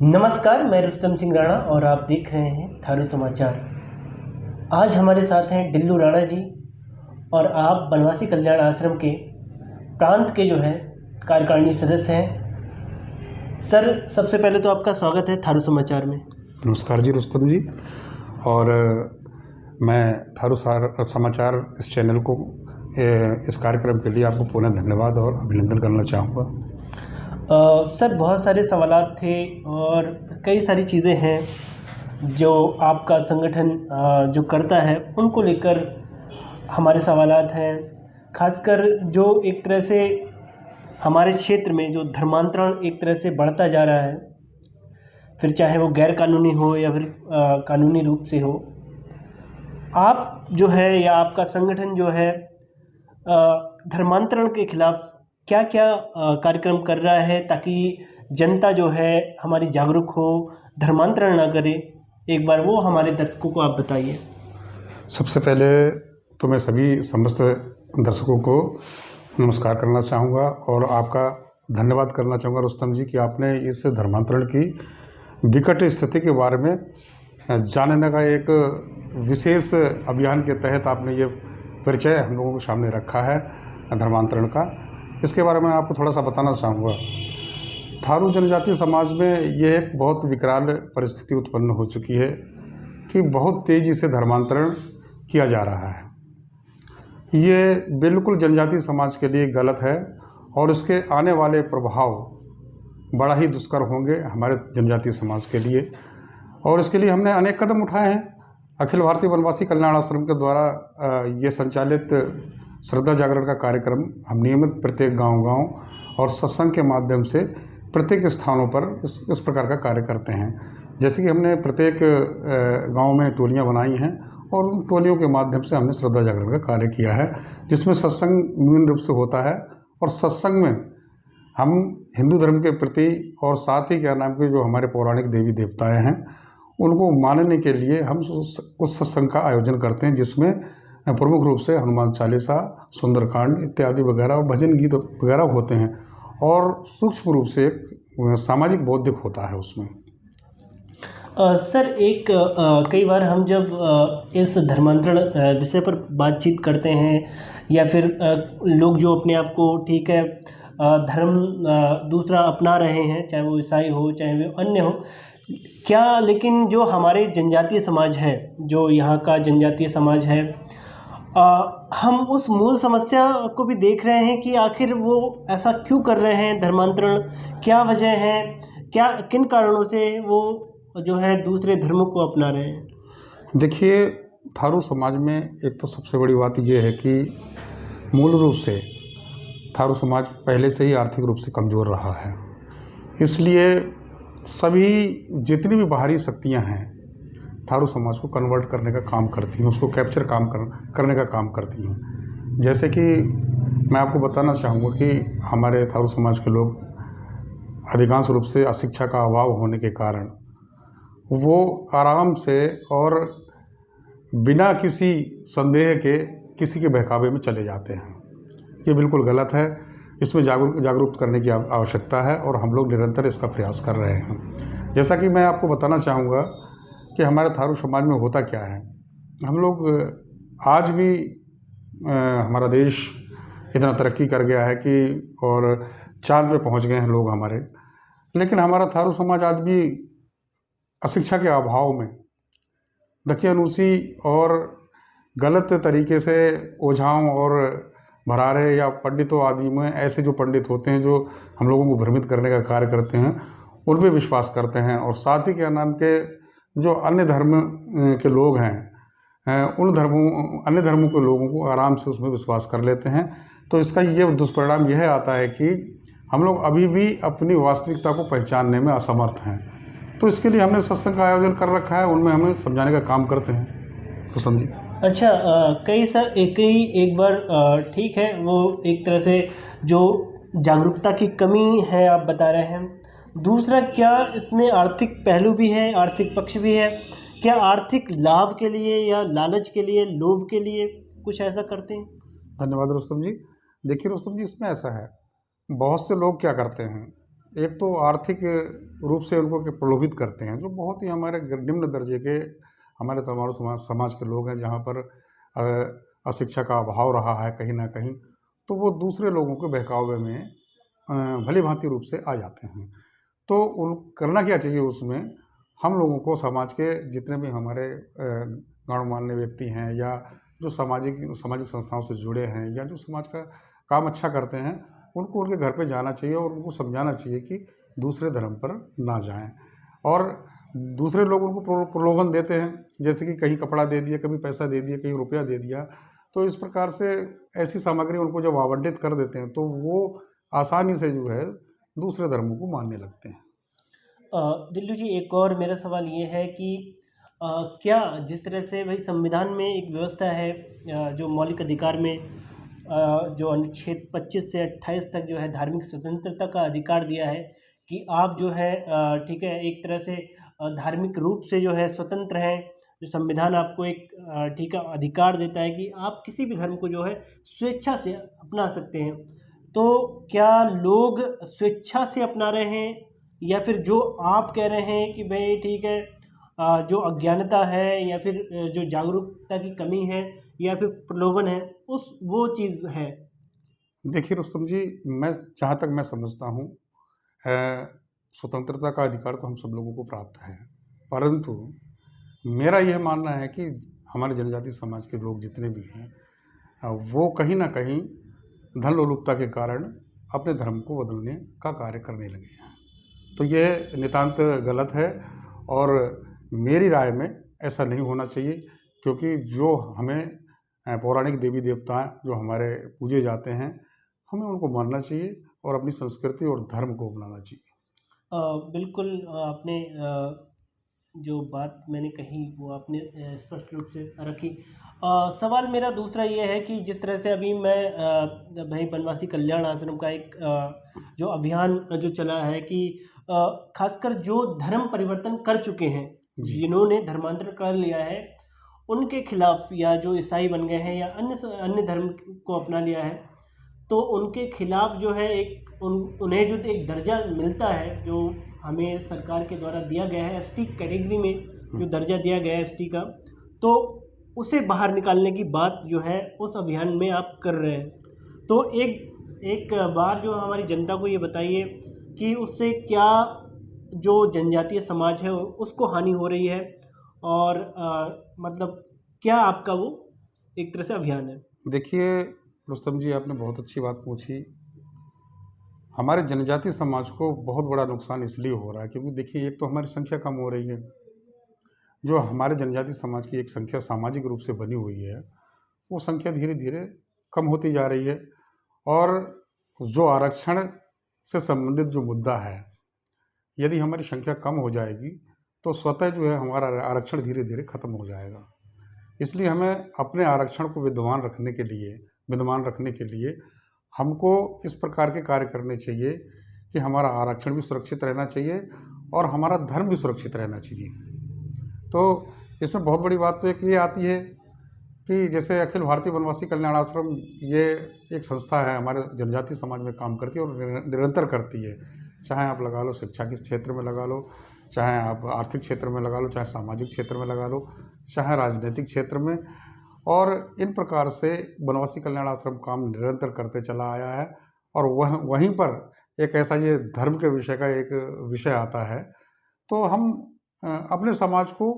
नमस्कार, मैं रुस्तम सिंह राणा और आप देख रहे हैं थारू समाचार। आज हमारे साथ हैं डिल्लू राणा जी और आप बनवासी कल्याण आश्रम के प्रांत के कार्यकारिणी सदस्य हैं। सर, सबसे पहले तो आपका स्वागत है थारू समाचार में। नमस्कार जी रुस्तम जी। और मैं थारू समाचार इस चैनल को इस कार्यक्रम के लिए आपको पुनः धन्यवाद और अभिनंदन करना चाहूँगा। सर, बहुत सारे सवालात थे और कई सारी चीज़ें हैं जो आपका संगठन जो करता है उनको लेकर हमारे सवालात हैं। खासकर जो एक तरह से हमारे क्षेत्र में जो धर्मांतरण एक तरह से बढ़ता जा रहा है, फिर चाहे वो गैर कानूनी हो या फिर कानूनी रूप से हो, आप जो है या आपका संगठन जो है धर्मांतरण के खिलाफ क्या क्या कार्यक्रम कर रहा है ताकि जनता जो है हमारी जागरूक हो, धर्मांतरण ना करे। एक बार वो हमारे दर्शकों को आप बताइए। सबसे पहले तो मैं सभी समस्त दर्शकों को नमस्कार करना चाहूँगा और आपका धन्यवाद करना चाहूँगा रुस्तम जी कि आपने इस धर्मांतरण की विकट स्थिति के बारे में जानने का एक विशेष अभियान के तहत आपने ये परिचय हम लोगों के सामने रखा है धर्मांतरण का। इसके बारे में आपको थोड़ा सा बताना चाहूँगा। थारू जनजाति समाज में ये एक बहुत विकराल परिस्थिति उत्पन्न हो चुकी है कि बहुत तेज़ी से धर्मांतरण किया जा रहा है। ये बिल्कुल जनजाति समाज के लिए गलत है और इसके आने वाले प्रभाव बड़ा ही दुष्कर होंगे हमारे जनजाति समाज के लिए। और इसके लिए हमने अनेक कदम उठाए हैं। अखिल भारतीय बनवासी कल्याण आश्रम के द्वारा ये संचालित श्रद्धा जागरण का कार्यक्रम हम नियमित प्रत्येक गांव और सत्संग के माध्यम से प्रत्येक स्थानों पर इस प्रकार का कार्य करते हैं। जैसे कि हमने प्रत्येक गांव में टोलियां बनाई हैं और उन टोलियों के माध्यम से हमने श्रद्धा जागरण का कार्य किया है, जिसमें सत्संग मूल रूप से होता है। और सत्संग में हम हिंदू धर्म के प्रति और साथ ही क्या नाम के जो हमारे पौराणिक देवी देवताएँ हैं उनको मानने के लिए हम उस सत्संग का आयोजन करते हैं, जिसमें प्रमुख रूप से हनुमान चालीसा, सुंदरकांड इत्यादि वगैरह और भजन गीत वगैरह होते हैं और सूक्ष्म रूप से एक सामाजिक बौद्धिक होता है उसमें। सर, कई बार हम जब इस धर्मांतरण विषय पर बातचीत करते हैं या फिर लोग जो अपने आप को ठीक है धर्म दूसरा अपना रहे हैं, चाहे वो ईसाई हो चाहे वो अन्य हो, क्या लेकिन जो हमारे जनजातीय समाज है, जो यहाँ का जनजातीय समाज है, हम उस मूल समस्या को भी देख रहे हैं कि आखिर वो ऐसा क्यों कर रहे हैं धर्मांतरण, क्या वजह है, क्या किन कारणों से वो जो है दूसरे धर्मों को अपना रहे हैं। देखिए, थारू समाज में एक तो सबसे बड़ी बात ये है कि मूल रूप से थारू समाज पहले से ही आर्थिक रूप से कमज़ोर रहा है। इसलिए सभी जितनी भी बाहरी शक्तियां हैं थारू समाज को कन्वर्ट करने का काम करती हैं, उसको कैप्चर करने का काम करती हैं। जैसे कि मैं आपको बताना चाहूँगा कि हमारे थारू समाज के लोग अधिकांश रूप से अशिक्षा का अभाव होने के कारण वो आराम से और बिना किसी संदेह के किसी के बहकावे में चले जाते हैं। ये बिल्कुल गलत है। इसमें जागरूक करने की आवश्यकता है और हम लोग निरंतर इसका प्रयास कर रहे हैं। जैसा कि मैं आपको बताना चाहूँगा कि हमारे थारू समाज में होता क्या है। हम लोग आज भी हमारा देश इतना तरक्की कर गया है कि और चाँद पे पहुँच गए हैं लोग हमारे, लेकिन हमारा थारू समाज आज भी अशिक्षा के अभाव में दकियानूसी और गलत तरीके से ओझाओं और भरारे या पंडितों आदि में ऐसे जो पंडित होते हैं जो हम लोगों को भ्रमित करने का कार्य करते हैं, उन पे विश्वास करते हैं। और साथ ही क्या नाम के जो अन्य धर्म के लोग हैं अन्य धर्मों के लोगों को आराम से उसमें विश्वास कर लेते हैं। तो इसका ये दुष्परिणाम यह आता है कि हम लोग अभी भी अपनी वास्तविकता को पहचानने में असमर्थ हैं। तो इसके लिए हमने सत्संग का आयोजन कर रखा है, उनमें हमें समझाने का काम करते हैं। तो समझिए। अच्छा, एक बार ठीक है, वो एक तरह से जो जागरूकता की कमी है आप बता रहे हैं। दूसरा, क्या इसमें आर्थिक पहलू भी है, आर्थिक पक्ष भी है? क्या आर्थिक लाभ के लिए या लालच के लिए, लोभ के लिए कुछ ऐसा करते हैं? धन्यवाद रुस्तम जी। देखिए रुस्तम जी, इसमें ऐसा है, बहुत से लोग क्या करते हैं एक तो आर्थिक रूप से उनको प्रलोभित करते हैं, जो बहुत ही हमारे निम्न दर्जे के हमारे तमाम समाज के लोग हैं, जहाँ पर अशिक्षा का अभाव रहा है कहीं ना कहीं, तो वो दूसरे लोगों के बहकावे में भली भांति रूप से आ जाते हैं। तो उन करना क्या चाहिए उसमें, हम लोगों को समाज के जितने भी हमारे गणमान्य व्यक्ति हैं, या जो सामाजिक संस्थाओं से जुड़े हैं, या जो समाज का काम अच्छा करते हैं, उनको उनके घर पे जाना चाहिए और उनको समझाना चाहिए कि दूसरे धर्म पर ना जाएं। और दूसरे लोग उनको प्रलोभन देते हैं, जैसे कि कहीं कपड़ा दे दिया, कभी पैसा दे दिया, कहीं रुपया दे दिया, तो इस प्रकार से ऐसी सामग्री उनको जब आवंटित कर देते हैं, तो वो आसानी से जो है दूसरे धर्मों को मानने लगते हैं। दिल्लू जी, एक और मेरा सवाल ये है कि क्या जिस तरह से भाई संविधान में एक व्यवस्था है, जो मौलिक अधिकार में जो अनुच्छेद 25 से 28 तक जो है धार्मिक स्वतंत्रता का अधिकार दिया है कि आप जो है ठीक है, एक तरह से धार्मिक रूप से जो है स्वतंत्र हैं। जो संविधान आपको एक ठीक है अधिकार देता है कि आप किसी भी धर्म को जो है स्वेच्छा से अपना सकते हैं। तो क्या लोग स्वेच्छा से अपना रहे हैं, या फिर जो आप कह रहे हैं कि भाई ठीक है जो अज्ञानता है, या फिर जो जागरूकता की कमी है, या फिर प्रलोभन है, उस वो चीज़ है? देखिए रुस्तम जी, मैं जहाँ तक मैं समझता हूँ, स्वतंत्रता का अधिकार तो हम सब लोगों को प्राप्त है, परंतु मेरा यह मानना है कि हमारे जनजाति समाज के लोग जितने भी हैं, वो कहीं ना कहीं धन लोलुपता के कारण अपने धर्म को बदलने का कार्य करने लगे हैं। तो यह नितांत गलत है, और मेरी राय में ऐसा नहीं होना चाहिए, क्योंकि जो हमें पौराणिक देवी देवता जो हमारे पूजे जाते हैं, हमें उनको मानना चाहिए और अपनी संस्कृति और धर्म को अपनाना चाहिए। बिल्कुल, आपने जो बात मैंने कही वो आपने स्पष्ट रूप से रखी। सवाल मेरा दूसरा ये है कि जिस तरह से अभी मैं भाई बनवासी कल्याण आश्रम का एक जो अभियान जो चला है कि खासकर जो धर्म परिवर्तन कर चुके हैं, जी। जिन्होंने धर्मांतरण कर लिया है, उनके खिलाफ, या जो ईसाई बन गए हैं या अन्य धर्म को अपना लिया है, तो उनके खिलाफ जो है एक उन्हें जो एक दर्जा मिलता है, जो हमें सरकार के द्वारा दिया गया है, एसटी कैटेगरी में जो दर्जा दिया गया है एसटी का, तो उसे बाहर निकालने की बात जो है उस अभियान में आप कर रहे हैं। तो एक बार जो हमारी जनता को ये बताइए कि उससे क्या जो जनजातीय समाज है उसको हानि हो रही है, और मतलब क्या आपका वो एक तरह से अभियान है? देखिए रुस्तम जी, आपने बहुत अच्छी बात पूछी। हमारे जनजाति समाज को बहुत बड़ा नुकसान इसलिए हो रहा है क्योंकि देखिए, एक तो हमारी संख्या कम हो रही है। जो हमारे जनजाति समाज की एक संख्या सामाजिक रूप से बनी हुई है, वो संख्या धीरे धीरे कम होती जा रही है। और जो आरक्षण से संबंधित जो मुद्दा है, यदि हमारी संख्या कम हो जाएगी तो स्वतः जो है हमारा आरक्षण धीरे धीरे खत्म हो जाएगा। इसलिए हमें अपने आरक्षण को विद्यमान रखने के लिए हमको इस प्रकार के कार्य करने चाहिए कि हमारा आरक्षण भी सुरक्षित रहना चाहिए और हमारा धर्म भी सुरक्षित रहना चाहिए। तो इसमें बहुत बड़ी बात तो एक ये आती है कि जैसे अखिल भारतीय बनवासी कल्याण आश्रम, ये एक संस्था है, हमारे जनजाति समाज में काम करती है और निरंतर करती है। चाहे आप लगा लो शिक्षा के क्षेत्र में लगा लो, चाहे आप आर्थिक क्षेत्र में लगा लो, चाहे सामाजिक क्षेत्र में लगा लो, चाहे राजनीतिक क्षेत्र में। और इन प्रकार से बनवासी कल्याण आश्रम काम निरंतर करते चला आया है। और वहीं पर एक ऐसा ये धर्म के विषय का एक विषय आता है, तो हम अपने समाज को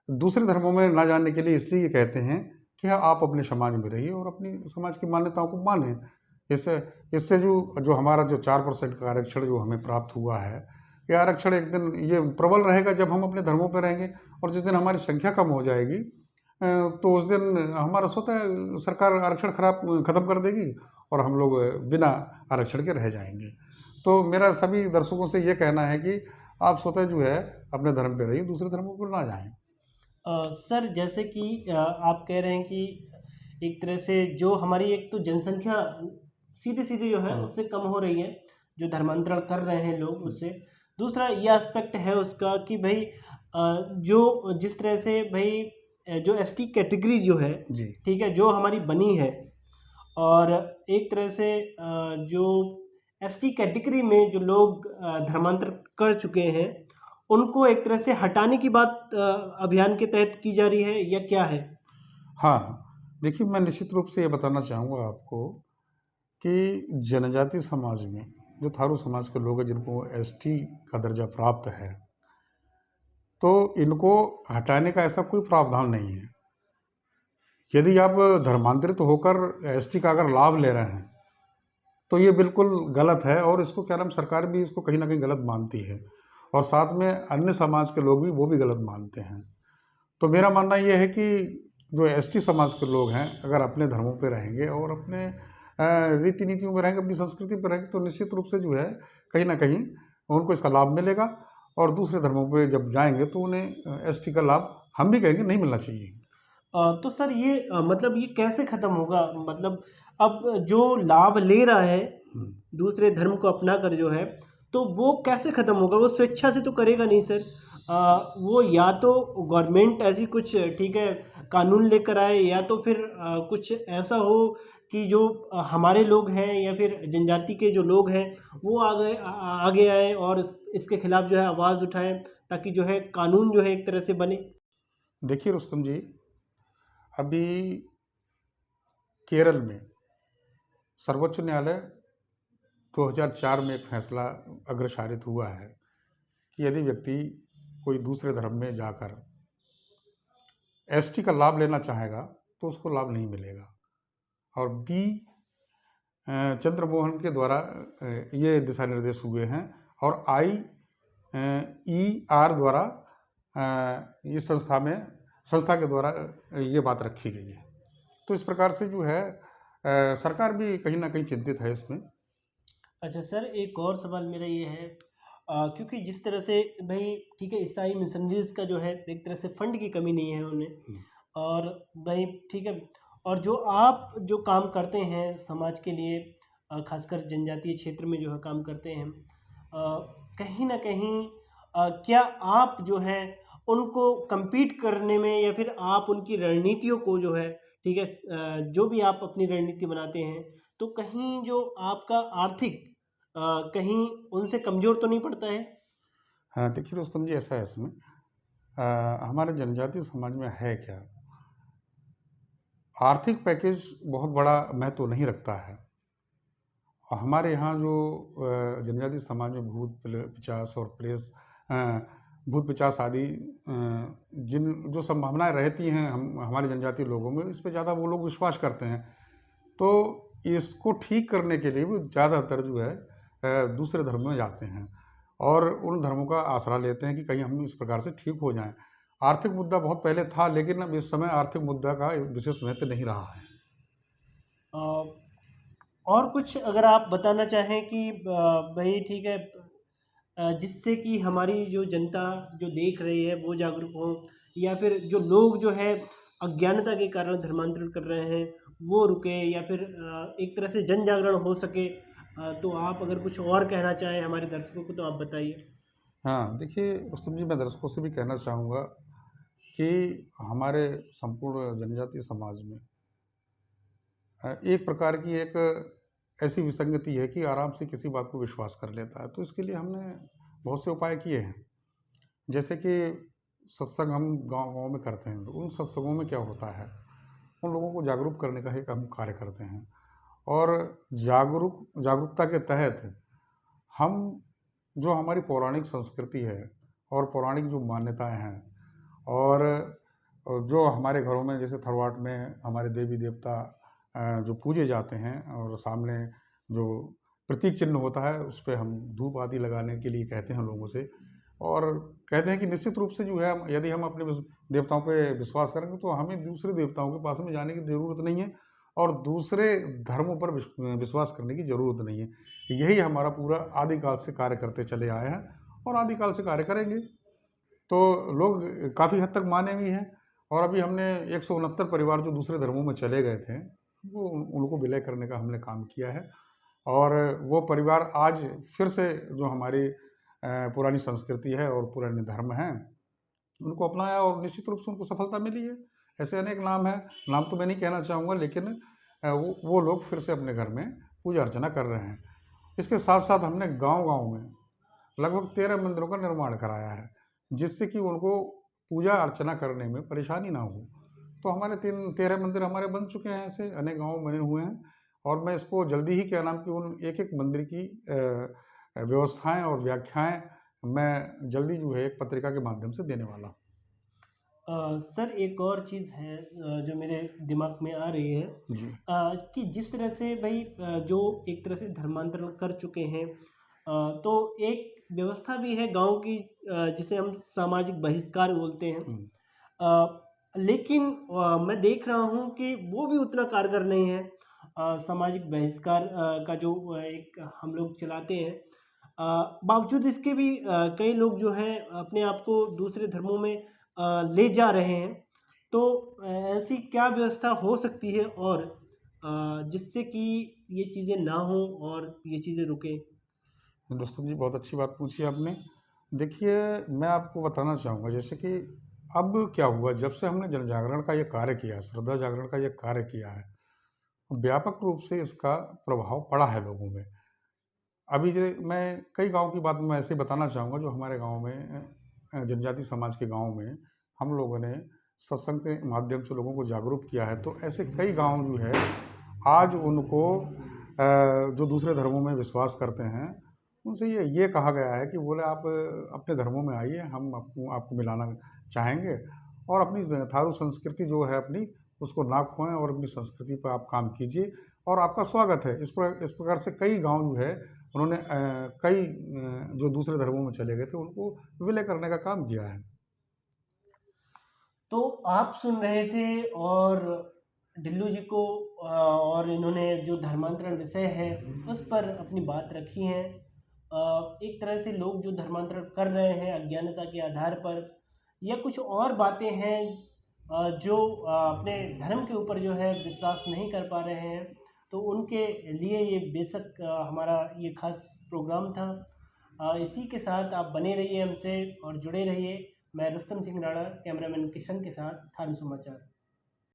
दूसरे धर्मों में ना जाने के लिए इसलिए ये कहते हैं कि आप अपने समाज में रहिए और अपनी समाज की मान्यताओं को मानें। इससे जो हमारा जो 4% का आरक्षण जो हमें प्राप्त हुआ है, ये आरक्षण एक दिन ये प्रबल रहेगा जब हम अपने धर्मों पर रहेंगे। और जिस दिन हमारी संख्या कम हो जाएगी तो उस दिन हमारा स्वतः सरकार आरक्षण खत्म कर देगी और हम लोग बिना आरक्षण के रह जाएंगे। तो मेरा सभी दर्शकों से ये कहना है कि आप स्वतः जो है अपने धर्म पे रहिए, दूसरे धर्मों पर ना जाएं। सर, जैसे कि आप कह रहे हैं कि एक तरह से जो हमारी एक तो जनसंख्या सीधे सीधे जो है उससे कम हो रही है, जो धर्मांतरण कर रहे हैं लोग उससे। दूसरा ये एस्पेक्ट है उसका कि भाई जो जिस तरह से भाई जो एसटी कैटेगरी जो है, जी। ठीक है, जो हमारी बनी है, और एक तरह से जो एसटी कैटेगरी में जो लोग धर्मांतर कर चुके हैं उनको एक तरह से हटाने की बात अभियान के तहत की जा रही है या क्या है? हाँ, देखिए मैं निश्चित रूप से ये बताना चाहूँगा आपको कि जनजाति समाज में जो थारू समाज के लोग हैं जिनको एसटी का दर्जा प्राप्त है, तो इनको हटाने का ऐसा कोई प्रावधान नहीं है। यदि आप धर्मांतरित होकर एसटी का अगर लाभ ले रहे हैं, तो ये बिल्कुल गलत है और इसको क्या नाम सरकार भी इसको कहीं न कहीं गलत मानती है और साथ में अन्य समाज के लोग भी वो भी गलत मानते हैं। तो मेरा मानना ये है कि जो एसटी समाज के लोग हैं, अगर अपने धर्मों पे रहेंगे और अपने रीति नीतियों में रहेंगे, अपनी संस्कृति पे रहेंगे, तो निश्चित रूप से जो है कहीं न कहीं उनको इसका लाभ मिलेगा और दूसरे धर्मों पे जब जाएँगे तो उन्हें एसटी का लाभ हम भी कहेंगे नहीं मिलना चाहिए। तो सर ये मतलब ये कैसे ख़त्म होगा? मतलब अब जो लाभ ले रहा है हुँ। दूसरे धर्म को अपना कर जो है, तो वो कैसे ख़त्म होगा? वो स्वेच्छा से तो करेगा नहीं सर। वो या तो गवर्नमेंट ऐसी कुछ ठीक है कानून लेकर आए या तो फिर कुछ ऐसा हो कि जो हमारे लोग हैं या फिर जनजाति के जो लोग हैं वो आगे आए और इसके खिलाफ जो है आवाज़ उठाएं ताकि जो है कानून जो है एक तरह से बने। देखिए रुस्तम जी, अभी केरल में सर्वोच्च न्यायालय 2004 में एक फैसला अग्रसारित हुआ है कि यदि व्यक्ति कोई दूसरे धर्म में जाकर एसटी का लाभ लेना चाहेगा तो उसको लाभ नहीं मिलेगा और बी चंद्रमोहन के द्वारा ये दिशा निर्देश हुए हैं और IER द्वारा इस संस्था के द्वारा ये बात रखी गई है। तो इस प्रकार से जो है सरकार भी कहीं ना कहीं चिंतित है इसमें। अच्छा सर, एक और सवाल मेरा ये है क्योंकि जिस तरह से भाई ठीक है ईसाई मिशनरीज का जो है एक तरह से फंड की कमी नहीं है उन्हें और भाई ठीक है और जो आप जो काम करते हैं समाज के लिए खासकर जनजातीय क्षेत्र में जो है काम करते हैं कहीं ना कहीं क्या आप जो है उनको compete करने में या फिर आप उनकी रणनीतियों को जो है ठीक है जो भी आप अपनी रणनीति बनाते हैं तो कहीं जो आपका आर्थिक कहीं उनसे कमज़ोर तो नहीं पड़ता है? हाँ, देखिए रुस्तम जी ऐसा है इसमें हमारे जनजातीय समाज में है क्या, आर्थिक पैकेज बहुत बड़ा महत्व नहीं रखता है। और हमारे यहाँ जो जनजातीय समाज में भूत-पिशाच और प्रेत भूत-पिशाच आदि जिन जो संभावनाएँ रहती हैं हमारे जनजातीय लोगों में, इस पे ज़्यादा वो लोग विश्वास करते हैं। तो इसको ठीक करने के लिए वो ज़्यादातर जो है दूसरे धर्म में जाते हैं और उन धर्मों का आसरा लेते हैं कि कहीं हम इस प्रकार से ठीक हो जाएँ। आर्थिक मुद्दा बहुत पहले था, लेकिन अब इस समय आर्थिक मुद्दा का विशेष महत्व नहीं रहा है। अ, और कुछ अगर आप बताना चाहें कि भाई ठीक है जिससे कि हमारी जो जनता जो देख रही है वो जागरूक हो या फिर जो लोग जो है अज्ञानता के कारण धर्मांतरण कर रहे हैं वो रुके या फिर एक तरह से जन जागरण हो सके तो आप अगर कुछ और कहना चाहें हमारे दर्शकों को तो आप बताइए। हाँ, देखिए रुस्तम जी मैं दर्शकों से भी कहना चाहूँगा कि हमारे संपूर्ण जनजातीय समाज में एक प्रकार की एक ऐसी विसंगति है कि आराम से किसी बात को विश्वास कर लेता है। तो इसके लिए हमने बहुत से उपाय किए हैं। जैसे कि सत्संग हम गाँव-गाँव में करते हैं, तो उन सत्संगों में क्या होता है, उन लोगों को जागरूक करने का एक हम कार्य करते हैं और जागरूकता के तहत हम जो हमारी पौराणिक संस्कृति है और पौराणिक जो मान्यताएँ हैं और जो हमारे घरों में जैसे थरवाट में हमारे देवी-देवता जो पूजे जाते हैं और सामने जो प्रतीक चिन्ह होता है उस पे हम धूप आदि लगाने के लिए कहते हैं लोगों से और कहते हैं कि निश्चित रूप से जो है यदि हम अपने देवताओं पे विश्वास करेंगे तो हमें दूसरे देवताओं के पास में जाने की ज़रूरत नहीं है और दूसरे धर्मों पर विश्वास करने की ज़रूरत नहीं है। यही हमारा पूरा आदिकाल से कार्य करते चले आए हैं और आदिकाल से कार्य करेंगे। तो लोग काफ़ी हद तक माने भी हैं और अभी हमने 169 परिवार जो दूसरे धर्मों में चले गए थे, वो उनको विलय करने का हमने काम किया है और वो परिवार आज फिर से जो हमारी पुरानी संस्कृति है और पुराने धर्म हैं, उनको अपनाया और निश्चित रूप से उनको सफलता मिली है। ऐसे अनेक नाम हैं, नाम तो मैं नहीं कहना चाहूँगा लेकिन वो लोग फिर से अपने घर में पूजा अर्चना कर रहे हैं। इसके साथ साथ हमने गांव-गांव में लगभग 13 मंदिरों का निर्माण कराया है, जिससे कि उनको पूजा अर्चना करने में परेशानी ना हो। तो हमारे 13 मंदिर हमारे बन चुके हैं, ऐसे अनेक गाँव बने हुए हैं और मैं इसको जल्दी ही क्या नाम कि उन एक-एक मंदिर की व्यवस्थाएँ और व्याख्याएँ मैं जल्दी जो है एक पत्रिका के माध्यम से देने वाला हूँ। सर एक और चीज़ है जो मेरे दिमाग में आ रही है जी। कि जिस तरह से भाई जो एक तरह से धर्मांतरण कर चुके हैं तो एक व्यवस्था भी है गांव की जिसे हम सामाजिक बहिष्कार बोलते हैं हुँ। लेकिन मैं देख रहा हूं कि वो भी उतना कारगर नहीं है सामाजिक बहिष्कार का जो एक हम लोग चलाते हैं बावजूद इसके भी कई लोग जो है अपने आप को दूसरे धर्मों में ले जा रहे हैं तो ऐसी क्या व्यवस्था हो सकती है और जिससे कि ये चीज़ें ना हो और ये चीज़ें रुकें। दोस्तों जी, बहुत अच्छी बात पूछी आपने। देखिए, मैं आपको बताना चाहूँगा जैसे कि अब क्या हुआ जब से हमने जन जागरण का ये कार्य किया है, श्रद्धा जागरण का ये कार्य किया है, व्यापक रूप से इसका प्रभाव पड़ा है लोगों में। अभी जे मैं कई गाँव की बात मैं ऐसे ही बताना चाहूँगा जो हमारे गाँव में जनजाति समाज के गाँव में हम लोगों ने सत्संग के माध्यम से लोगों को जागरूक किया है। तो ऐसे कई गाँव जो है आज उनको जो दूसरे धर्मों में विश्वास करते हैं, उनसे ये कहा गया है कि बोले आप अपने धर्मों में आइए, हम आपको आपको मिलाना चाहेंगे और अपनी थारू संस्कृति जो है अपनी, उसको ना खोएँ और अपनी संस्कृति पे आप काम कीजिए और आपका स्वागत है। इस प्रकार से कई गाँव जो है उन्होंने जो दूसरे धर्मों में चले गए थे, उनको विलय करने का काम किया है। तो आप सुन रहे थे और ढिल्लू जी को और इन्होंने जो धर्मांतरण विषय है उस पर अपनी बात रखी है। एक तरह से लोग जो धर्मांतरण कर रहे हैं अज्ञानता के आधार पर या कुछ और बातें हैं जो अपने धर्म के ऊपर जो है विश्वास नहीं कर पा रहे हैं तो उनके लिए ये बेशक हमारा ये खास प्रोग्राम था। इसी के साथ आप बने रहिए हमसे और जुड़े रहिए। मैं रुस्तम सिंह राणा कैमरामैन किशन के साथ थारू समाचार।